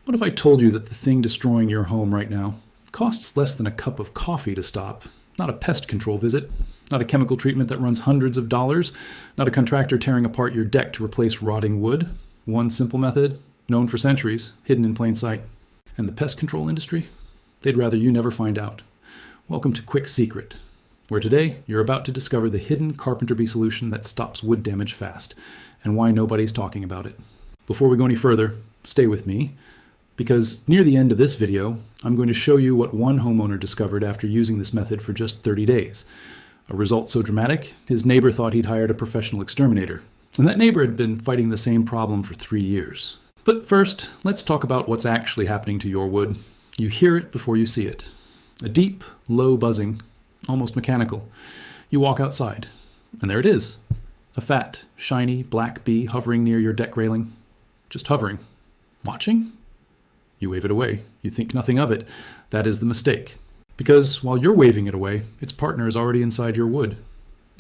What if I told you that the thing destroying your home right now costs less than a cup of coffee to stop? Not a pest control visit, not a chemical treatment that runs hundreds of dollars, not a contractor tearing apart your deck to replace rotting wood. One simple method, known for centuries, hidden in plain sight. And the pest control industry? They'd rather you never find out. Welcome to Quicksecret, where today you're about to discover the hidden Carpenter bee solution that stops wood damage fast, and why nobody's talking about it. Before we go any further, stay with me, because near the end of this video, I'm going to show you what one homeowner discovered after using this method for just 30 days. A result so dramatic, his neighbor thought he'd hired a professional exterminator. And that neighbor had been fighting the same problem for 3 years. But first, let's talk about what's actually happening to your wood. You hear it before you see it. A deep, low buzzing, almost mechanical. You walk outside, and there it is. A fat, shiny, black bee hovering near your deck railing. Just hovering. Watching? You wave it away. You think nothing of it. That is the mistake. Because while you're waving it away, its partner is already inside your wood.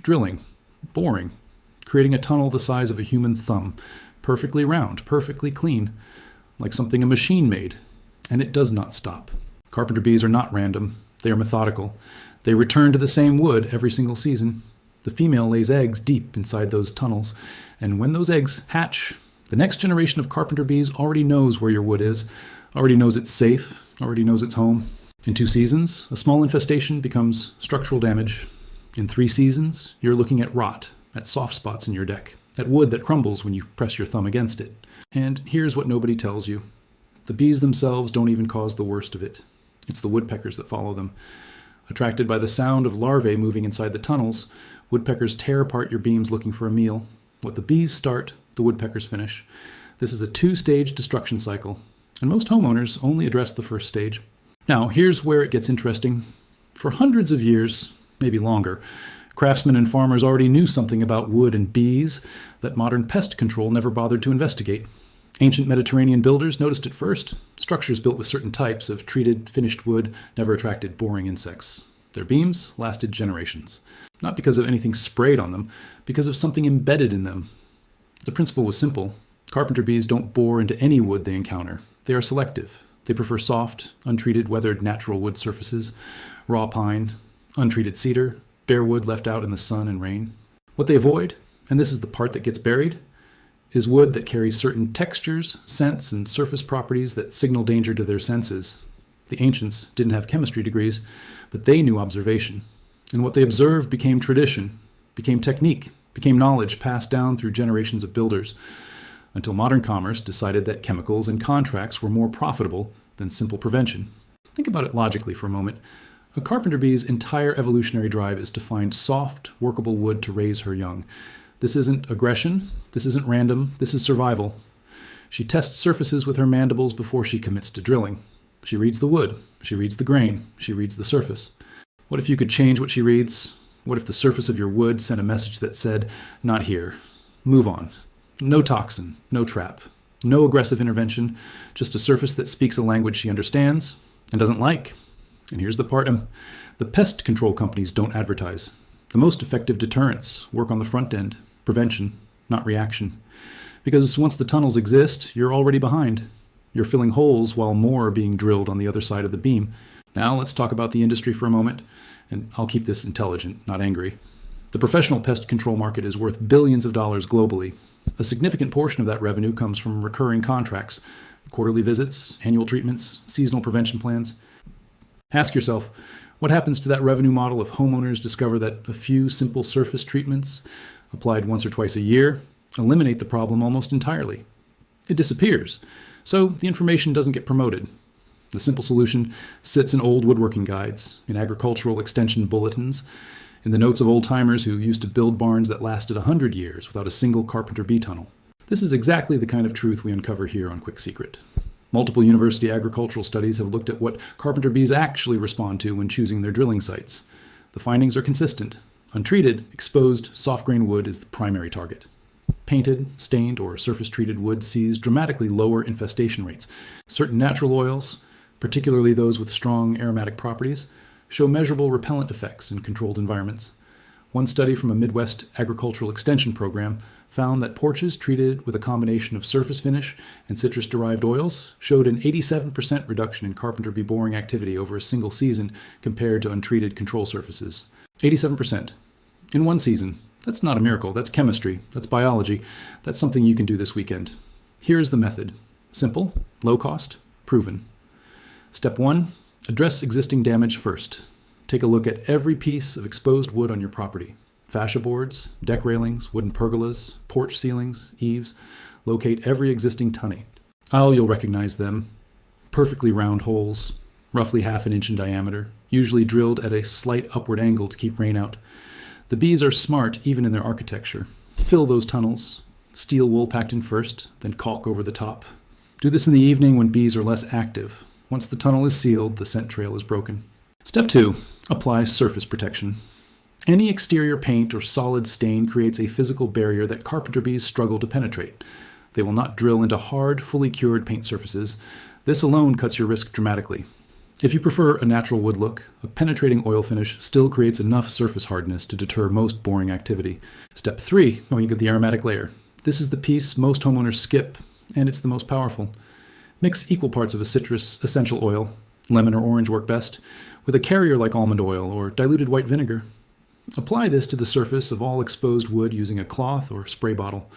Drilling. Boring. Creating a tunnel the size of a human thumb. Perfectly round. Perfectly clean. Like something a machine made. And it does not stop. Carpenter bees are not random. They are methodical. They return to the same wood every single season. The female lays eggs deep inside those tunnels. And when those eggs hatch, the next generation of carpenter bees already knows where your wood is. Already knows it's safe, already knows it's home. In 2 seasons, a small infestation becomes structural damage. In 3 seasons, you're looking at rot, at soft spots in your deck, at wood that crumbles when you press your thumb against it. And here's what nobody tells you. The bees themselves don't even cause the worst of it. It's the woodpeckers that follow them. Attracted by the sound of larvae moving inside the tunnels, woodpeckers tear apart your beams looking for a meal. What the bees start, the woodpeckers finish. This is a 2-stage destruction cycle. And most homeowners only address the first stage. Now, here's where it gets interesting. For hundreds of years, maybe longer, craftsmen and farmers already knew something about wood and bees that modern pest control never bothered to investigate. Ancient Mediterranean builders noticed it first. Structures built with certain types of treated, finished wood never attracted boring insects. Their beams lasted generations. Not because of anything sprayed on them, because of something embedded in them. The principle was simple. Carpenter bees don't bore into any wood they encounter. They are selective. They prefer soft, untreated, weathered natural wood surfaces, raw pine, untreated cedar, bare wood left out in the sun and rain. What they avoid, and this is the part that gets buried, is wood that carries certain textures, scents, and surface properties that signal danger to their senses. The ancients didn't have chemistry degrees, but they knew observation. And what they observed became tradition, became technique, became knowledge passed down through generations of builders, until modern commerce decided that chemicals and contracts were more profitable than simple prevention. Think about it logically for a moment. A carpenter bee's entire evolutionary drive is to find soft, workable wood to raise her young. This isn't aggression, this isn't random, this is survival. She tests surfaces with her mandibles before she commits to drilling. She reads the wood, she reads the grain, she reads the surface. What if you could change what she reads? What if the surface of your wood sent a message that said, "Not here, move on"? No toxin, no trap, no aggressive intervention, just a surface that speaks a language she understands and doesn't like. And here's the part the pest control companies don't advertise. The most effective deterrents work on the front end, prevention, not reaction. Because once the tunnels exist, you're already behind. You're filling holes while more are being drilled on the other side of the beam. Now let's talk about the industry for a moment, and I'll keep this intelligent, not angry. The professional pest control market is worth billions of dollars globally. A significant portion of that revenue comes from recurring contracts, quarterly visits, annual treatments, seasonal prevention plans. Ask yourself, what happens to that revenue model if homeowners discover that a few simple surface treatments, applied once or twice a year, eliminate the problem almost entirely? It disappears, so the information doesn't get promoted. The simple solution sits in old woodworking guides, in agricultural extension bulletins, in the notes of old-timers who used to build barns that lasted 100 years without a single carpenter bee tunnel. This is exactly the kind of truth we uncover here on Quicksecret. Multiple university agricultural studies have looked at what carpenter bees actually respond to when choosing their drilling sites. The findings are consistent. Untreated, exposed, soft-grain wood is the primary target. Painted, stained, or surface-treated wood sees dramatically lower infestation rates. Certain natural oils, particularly those with strong aromatic properties, show measurable repellent effects in controlled environments. One study from a Midwest agricultural extension program found that porches treated with a combination of surface finish and citrus-derived oils showed an 87% reduction in carpenter bee boring activity over a single season compared to untreated control surfaces. 87%. In one season. That's not a miracle. That's chemistry. That's biology. That's something you can do this weekend. Here's the method. Simple, low cost, proven. Step 1. Address existing damage first. Take a look at every piece of exposed wood on your property. Fascia boards, deck railings, wooden pergolas, porch ceilings, eaves. Locate every existing tunny. You'll recognize them. Perfectly round holes, roughly half an inch in diameter, usually drilled at a slight upward angle to keep rain out. The bees are smart even in their architecture. Fill those tunnels. Steel wool packed in first, then caulk over the top. Do this in the evening when bees are less active. Once the tunnel is sealed, the scent trail is broken. Step 2. Apply surface protection. Any exterior paint or solid stain creates a physical barrier that carpenter bees struggle to penetrate. They will not drill into hard, fully cured paint surfaces. This alone cuts your risk dramatically. If you prefer a natural wood look, a penetrating oil finish still creates enough surface hardness to deter most boring activity. Step 3. You get the aromatic layer. This is the piece most homeowners skip, and it's the most powerful. Mix equal parts of a citrus essential oil, lemon or orange work best, with a carrier like almond oil or diluted white vinegar. Apply this to the surface of all exposed wood using a cloth or spray bottle.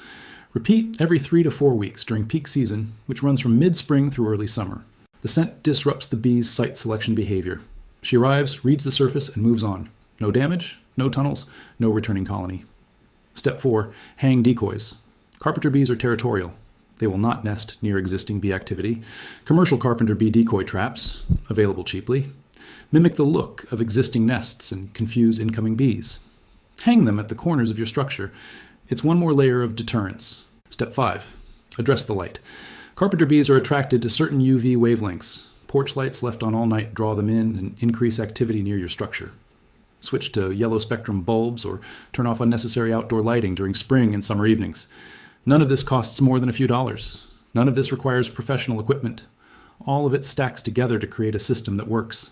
Repeat every 3 to 4 weeks during peak season, which runs from mid-spring through early summer. The scent disrupts the bee's site selection behavior. She arrives, reads the surface, and moves on. No damage, no tunnels, no returning colony. Step 4. Hang decoys. Carpenter bees are territorial. They will not nest near existing bee activity. Commercial carpenter bee decoy traps, available cheaply, mimic the look of existing nests and confuse incoming bees. Hang them at the corners of your structure. It's one more layer of deterrence. Step 5. Address the light. Carpenter bees are attracted to certain UV wavelengths. Porch lights left on all night draw them in and increase activity near your structure. Switch to yellow spectrum bulbs or turn off unnecessary outdoor lighting during spring and summer evenings. None of this costs more than a few dollars. None of this requires professional equipment. All of it stacks together to create a system that works.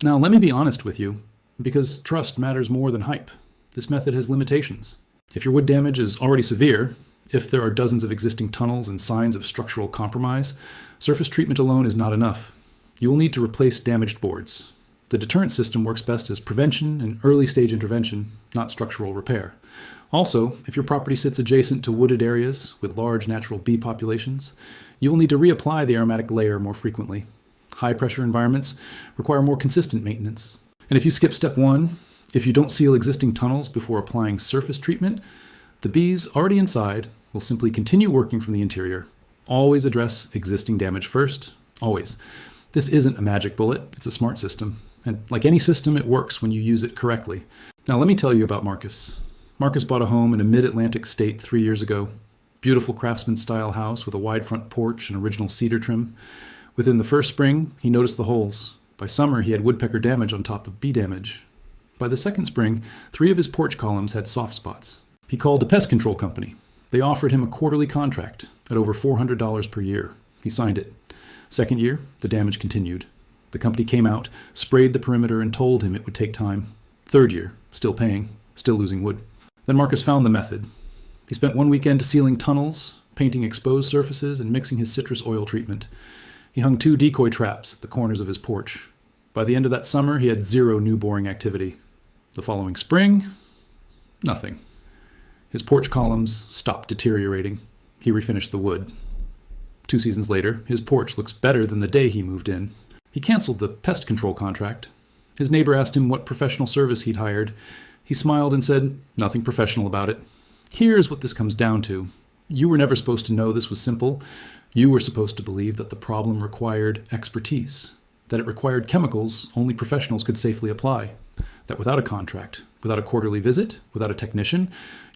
Now, let me be honest with you, because trust matters more than hype. This method has limitations. If your wood damage is already severe, if there are dozens of existing tunnels and signs of structural compromise, surface treatment alone is not enough. You will need to replace damaged boards. The deterrent system works best as prevention and early stage intervention, not structural repair. Also, if your property sits adjacent to wooded areas with large natural bee populations, you will need to reapply the aromatic layer more frequently. High-pressure environments require more consistent maintenance. And if you skip step 1, if you don't seal existing tunnels before applying surface treatment, the bees already inside will simply continue working from the interior. Always address existing damage first, always. This isn't a magic bullet, it's a smart system. And like any system, it works when you use it correctly. Now let me tell you about Marcus. Marcus bought a home in a mid-Atlantic state 3 years ago. Beautiful craftsman-style house with a wide front porch and original cedar trim. Within the first spring, he noticed the holes. By summer, he had woodpecker damage on top of bee damage. By the second spring, 3 of his porch columns had soft spots. He called a pest control company. They offered him a quarterly contract at over $400 per year. He signed it. Second year, the damage continued. The company came out, sprayed the perimeter, and told him it would take time. Third year, still paying, still losing wood. Then Marcus found the method. He spent one weekend sealing tunnels, painting exposed surfaces, and mixing his citrus oil treatment. He hung 2 decoy traps at the corners of his porch. By the end of that summer, he had 0 new boring activity. The following spring, nothing. His porch columns stopped deteriorating. He refinished the wood. 2 seasons later, his porch looks better than the day he moved in. He canceled the pest control contract. His neighbor asked him what professional service he'd hired. He smiled and said, "Nothing professional about it." Here's what this comes down to. You were never supposed to know this was simple. You were supposed to believe that the problem required expertise, that it required chemicals only professionals could safely apply, that without a contract, without a quarterly visit, without a technician,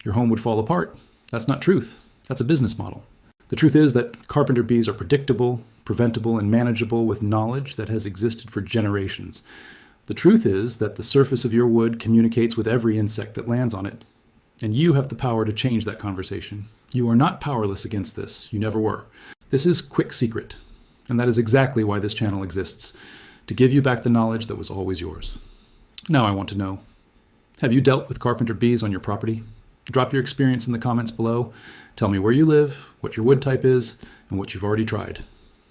your home would fall apart. That's not truth. That's a business model. The truth is that carpenter bees are predictable, preventable, and manageable with knowledge that has existed for generations. The truth is that the surface of your wood communicates with every insect that lands on it, and you have the power to change that conversation. You are not powerless against this. You never were. This is Quicksecret, and that is exactly why this channel exists, to give you back the knowledge that was always yours. Now I want to know, Have you dealt with carpenter bees on your property? Drop your experience in the comments below. Tell me where you live, what your wood type is, and what you've already tried.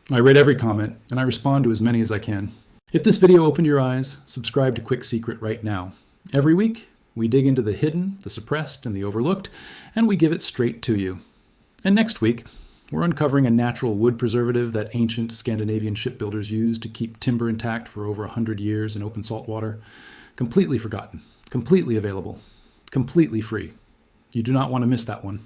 I read every comment, and I respond to as many as I can. If this video opened your eyes, subscribe to Quicksecret right now. Every week, we dig into the hidden, the suppressed, and the overlooked, and we give it straight to you. And next week, we're uncovering a natural wood preservative that ancient Scandinavian shipbuilders used to keep timber intact for over 100 years in open salt water. Completely forgotten, completely available, completely free. You do not want to miss that one.